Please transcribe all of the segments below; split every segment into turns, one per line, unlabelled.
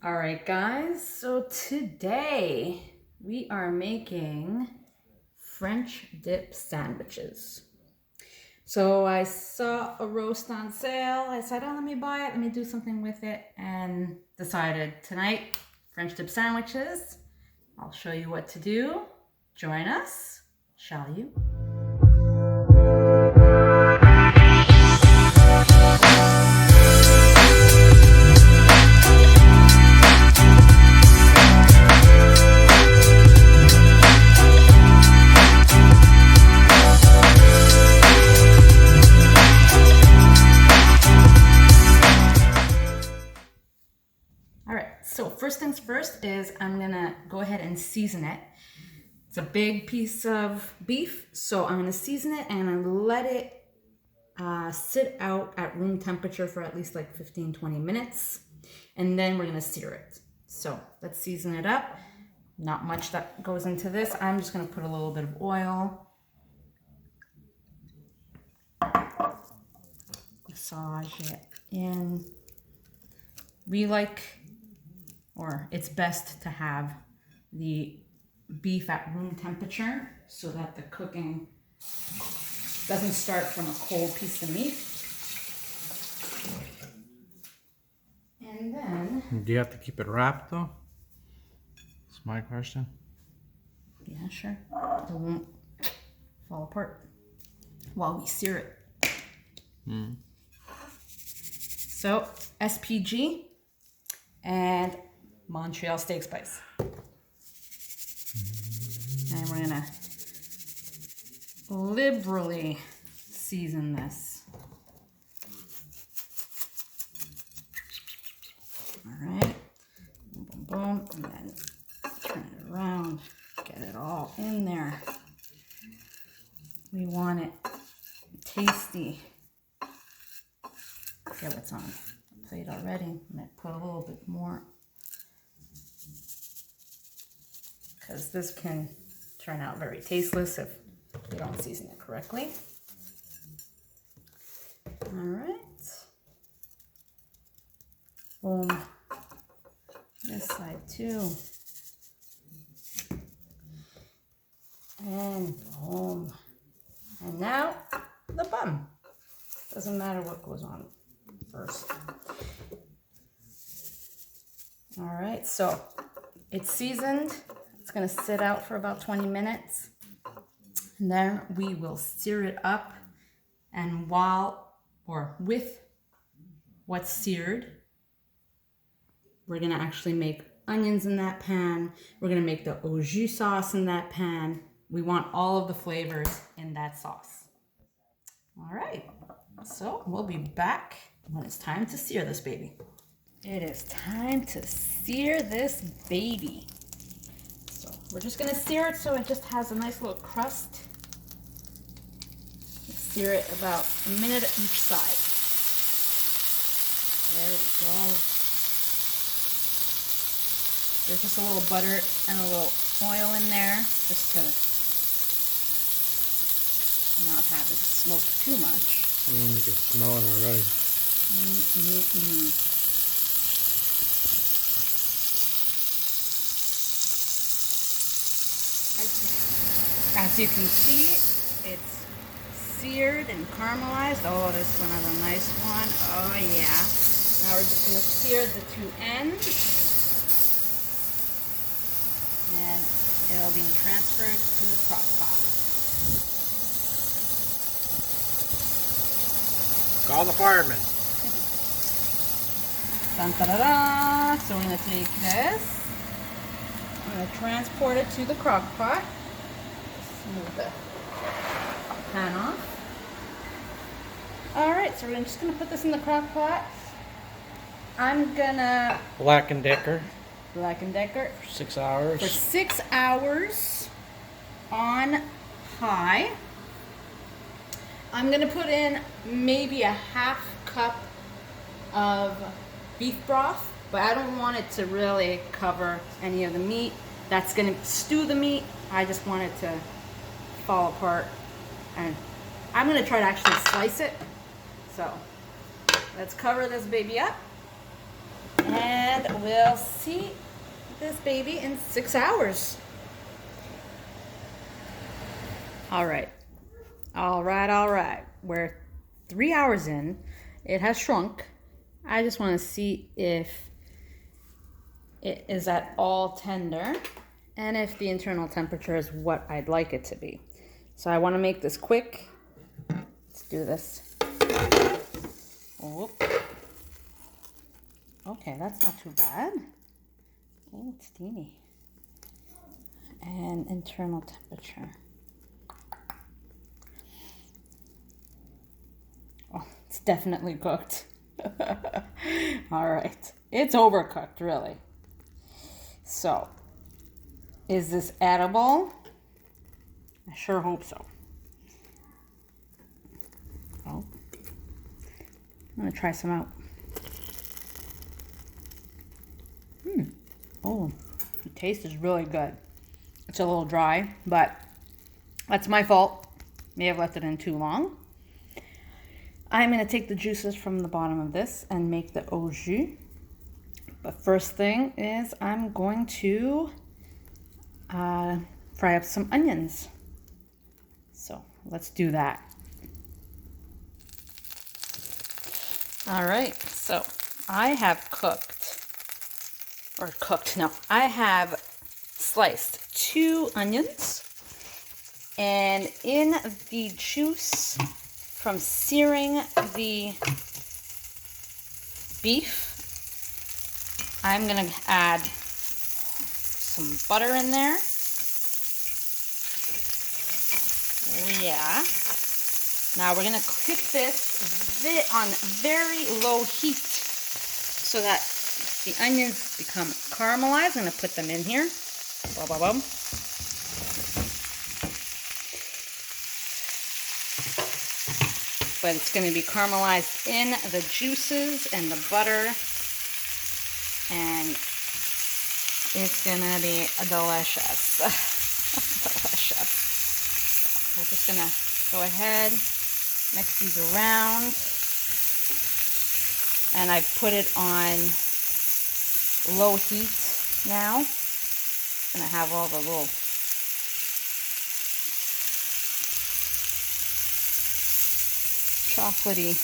All right, guys, so today we are making French dip sandwiches. So I saw a roast on sale. I said, oh, let me buy it. Let me do something with it. And decided tonight, French dip sandwiches. I'll show you what to do. Join us, shall you? So first things first is I'm gonna go ahead and season it. It's a big piece of beef, so I'm gonna season it and I let it sit out at room temperature for at least like 15-20 minutes. And then we're gonna sear it. So let's season it up. Not much that goes into this. I'm just gonna put a little bit of oil. Massage it in. It's best to have the beef at room temperature so that the cooking doesn't start from a cold piece of meat. And then...
Do you have to keep it wrapped though? That's my question.
Yeah, sure. It won't fall apart while we sear it. So, SPG and Montreal steak spice. And we're gonna liberally season this. All right, boom, boom, boom, and then turn it around, get it all in there. We want it tasty. Get what's on the plate already. I'm gonna put a little bit more, because this can turn out very tasteless if you don't season it correctly. All right. Boom. This side too. And boom. And now the bun. Doesn't matter what goes on first. All right, so it's seasoned. It's gonna sit out for about 20 minutes. And then we will sear it up. And with what's seared, we're gonna actually make onions in that pan. We're gonna make the au jus sauce in that pan. We want all of the flavors in that sauce. All right, so we'll be back when it's time to sear this baby. It is time to sear this baby. So we're just gonna sear it so it just has a nice little crust. Sear it about a minute at each side. There we go. There's just a little butter and a little oil in there just to not have it smoke too much.
You can smell it already.
As you can see, it's seared and caramelized. Oh, this one is a nice one. Oh yeah. Now we're just going to sear the two ends. And it'll be transferred to the crock pot.
Call the fireman.
Dun, da, da, da. So we're going to take this. I'm going to transport it to the crock pot. Just move the pan off. All right, so we're just going to put this in the crock pot. I'm going to...
Black & Decker.
Black & Decker.
For 6 hours.
For 6 hours on high. I'm going to put in maybe a half cup of beef broth, but I don't want it to really cover any of the meat. That's going to stew the meat. I just want it to fall apart. And I'm going to try to actually slice it. So let's cover this baby up. And and we'll see this baby in 6 hours. All right. We're 3 hours in. It has shrunk. I just want to see if it is at all tender and if the internal temperature is what I'd like it to be. So I want to make this quick. Let's do this. Oh. Okay, that's not too bad. Oh, it's steamy. And internal temperature. Oh, it's definitely cooked. All right. It's overcooked, really. So, is this edible? I sure hope so. Oh, I'm gonna try some out. Oh, the taste is really good. It's a little dry, but that's my fault. May have left it in too long. I'm gonna take the juices from the bottom of this and make the au jus. But first thing is I'm going to fry up some onions. So let's do that. All right, so I have I have sliced 2 onions, and in the juice from searing the beef, I'm gonna add some butter in there. Oh yeah. Now we're gonna cook this on very low heat so that the onions become caramelized. I'm gonna put them in here. Bum, bum, bum. But it's gonna be caramelized in the juices and the butter, and it's gonna be delicious. Delicious. We're just gonna go ahead, mix these around, and I put it on low heat now. Gonna have all the little chocolatey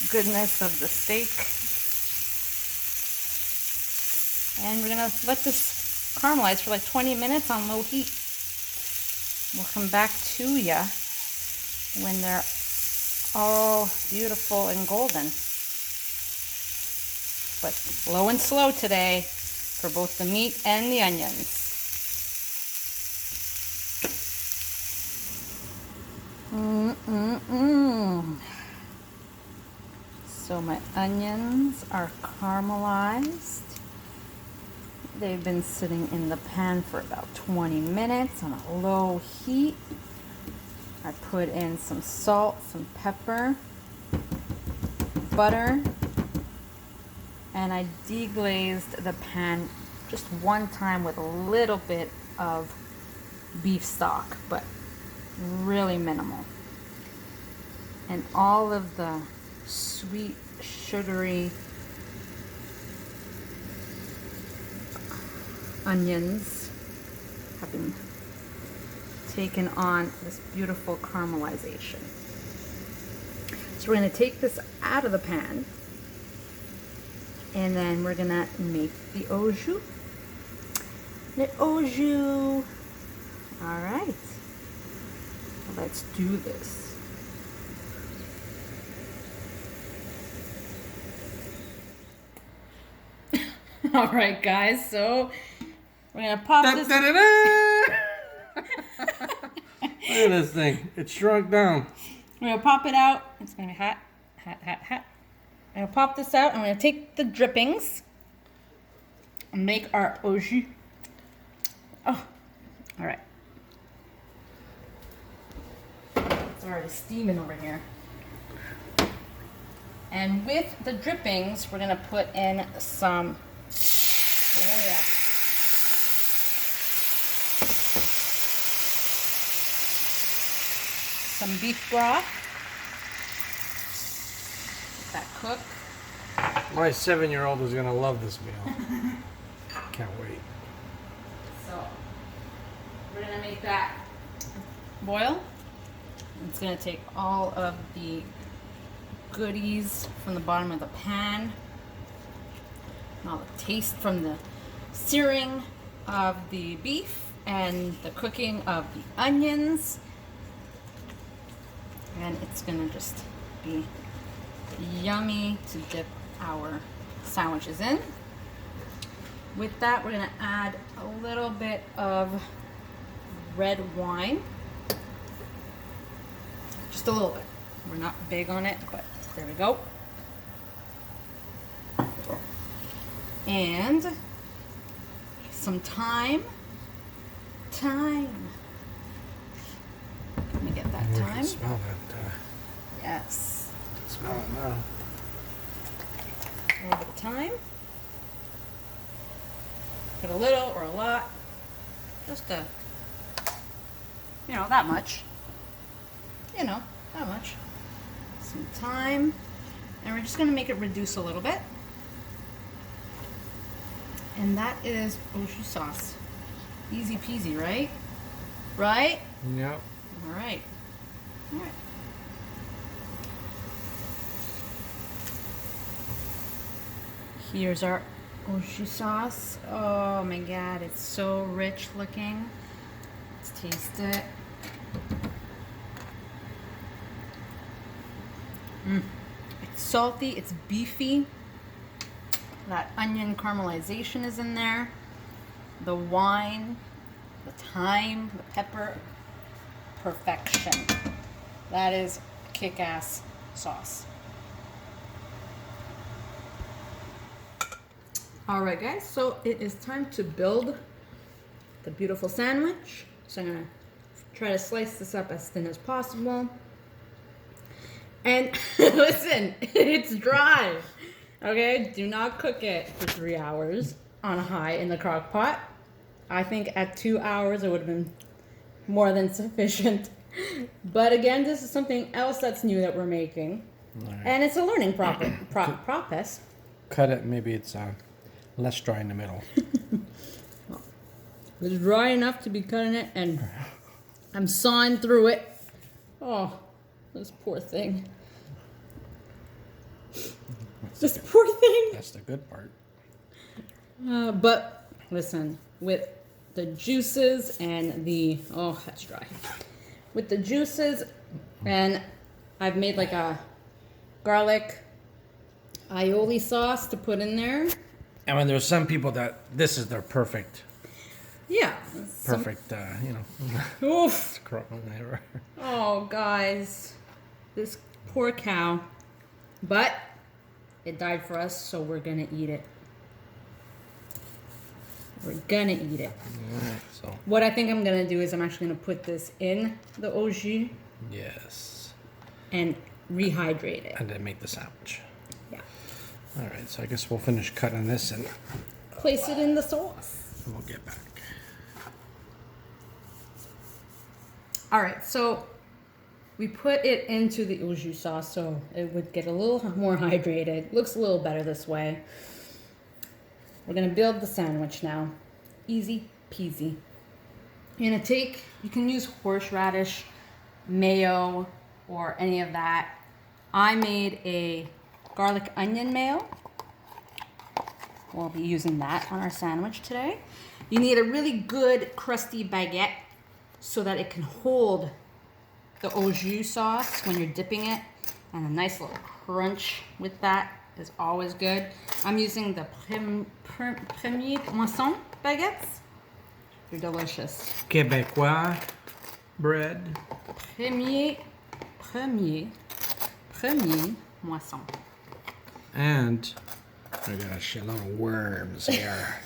goodness of the steak. And we're gonna let this caramelize for like 20 minutes on low heat. We'll come back to ya when they're all beautiful and golden. But low and slow today for both the meat and the onions. So my onions are caramelized. They've been sitting in the pan for about 20 minutes on a low heat. I put in some salt, some pepper, butter, and I deglazed the pan just one time with a little bit of beef stock, but really minimal. And all of the sweet, sugary onions have been taken on this beautiful caramelization. So we're going to take this out of the pan, and then we're going to make the au jus. The au jus. All right. Let's do this. All right, guys. So we're gonna pop this.
Look at this thing. It shrunk down.
We're gonna pop it out. It's gonna be hot, hot, hot, hot. I'm gonna pop this out. I'm gonna take the drippings and make our au jus. Oh, all right. It's already steaming over here. And with the drippings, we're gonna put in some. Oh yeah. Some beef broth. Let that cook.
My 7-year-old is gonna love this meal. Can't wait.
So we're gonna make that boil. It's gonna take all of the goodies from the bottom of the pan, and all the taste from the searing of the beef and the cooking of the onions, and it's gonna just be yummy to dip our sandwiches in. With that, we're gonna add a little bit of red wine. Just a little bit. We're not big on it, but there we go. And some thyme. Let me get that
I can
thyme.
smell that.
Yes.
Smell it now.
A little bit of thyme. Put a little or a lot. Just that much. That much. Some thyme. And we're just going to make it reduce a little bit. And that is au jus sauce. Easy peasy, right? Right?
Yep.
All right. All right. Here's our au jus sauce. Oh my god, it's so rich looking. Let's taste it. It's salty, it's beefy. That onion caramelization is in there. The wine, the thyme, the pepper. Perfection. That is kick-ass sauce. All right, guys, so it is time to build the beautiful sandwich. So I'm gonna try to slice this up as thin as possible. And listen, it's dry. Okay, do not cook it for 3 hours on high in the crock pot. I think at 2 hours it would have been more than sufficient. But again, this is something else that's new that we're making.
Right.
And it's a learning process.
Cut it. Maybe it's less dry in the middle.
It's dry enough to be cutting it, and I'm sawing through it. Oh, this poor thing. This poor thing.
That's the good part.
But listen, with the juices and that's dry. With the juices, and I've made like a garlic aioli sauce to put in there.
And when there's some people that this is their perfect,
Yeah. Oof. Oh, guys, this poor cow. But it died for us, so we're gonna eat it. We're gonna eat it.
Alright, so
What I think I'm gonna do is I'm actually gonna put this in the au jus
yes,
and rehydrate it.
and then make the sandwich.
Yeah.
All right, so I guess we'll finish cutting this and
Place it in the sauce.
we'll get back.
All right, so we put it into the au jus sauce so it would get a little more hydrated. Looks a little better this way. We're gonna build the sandwich now. Easy peasy. You're gonna you can use horseradish, mayo, or any of that. I made a garlic onion mayo. We'll be using that on our sandwich today. You need a really good crusty baguette so that it can hold the au jus sauce when you're dipping it, and a nice little crunch with that is always good. I'm using the Premier Moisson baguettes. They're delicious.
Québécois bread.
Premier Moisson.
And we got a shitload of worms here.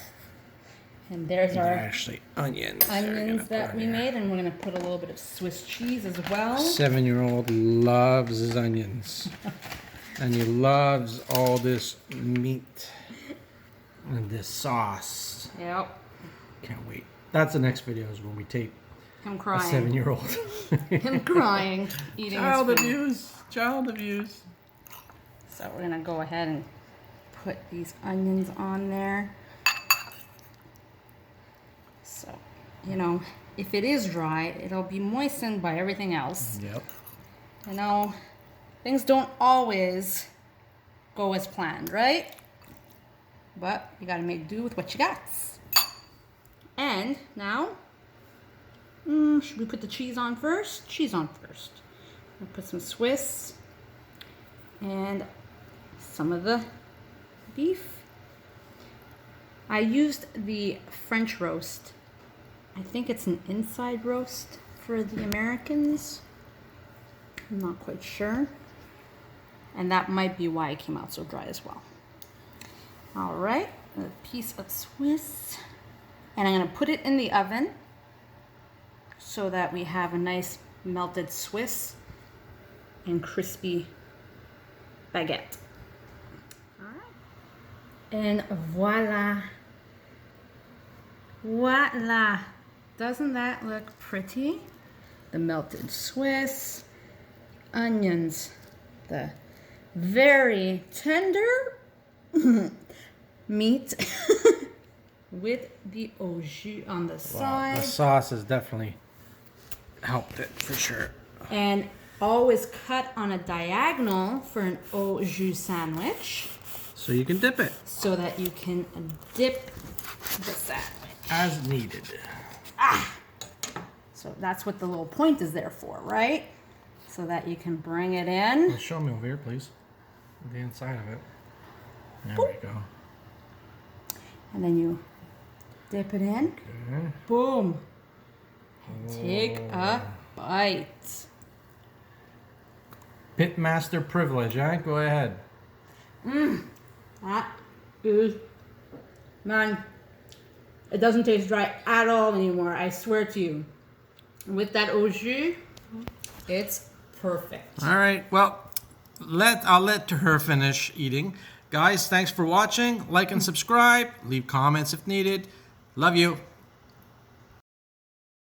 And there's
They're
our
actually onions.
onions that we made, and we're gonna put a little bit of Swiss cheese as well.
7-year-old loves his onions. And he loves all this meat and this sauce.
Yep.
Can't wait. That's the next video is when we take
Him
a
crying.
7-year-old.
Him crying, eating
Child
his food.
abuse. Child abuse.
So we're gonna go ahead and put these onions on there. So, you know, if it is dry, it'll be moistened by everything else.
Yep.
You know, things don't always go as planned, right? But you gotta make do with what you got. And now, should we put the cheese on first? Cheese on first. I'll put some Swiss and some of the beef. I used the French roast. I think it's an inside roast for the Americans. I'm not quite sure. And that might be why it came out so dry as well. All right, a piece of Swiss. And I'm gonna put it in the oven so that we have a nice melted Swiss and crispy baguette. All right. And voila. Voila. Doesn't that look pretty? The melted Swiss, onions, the very tender meat with the au jus on the
Wow,
side.
the sauce has definitely helped it for sure.
And always cut on a diagonal for an au jus sandwich
So you can dip it
so that you can dip the sandwich.
as needed.
So that's what the little point is there for, right? So that you can bring it in.
Show me over here, please. The inside of it. There we go.
And then you dip it in.
Okay.
Boom. And take a bite.
Pitmaster privilege, huh? Go ahead.
That is, man, it doesn't taste dry at all anymore, I swear to you. With that au jus, it's perfect.
All right. Well, I'll let her finish eating. Guys, thanks for watching. Like and subscribe. Leave comments if needed. Love you.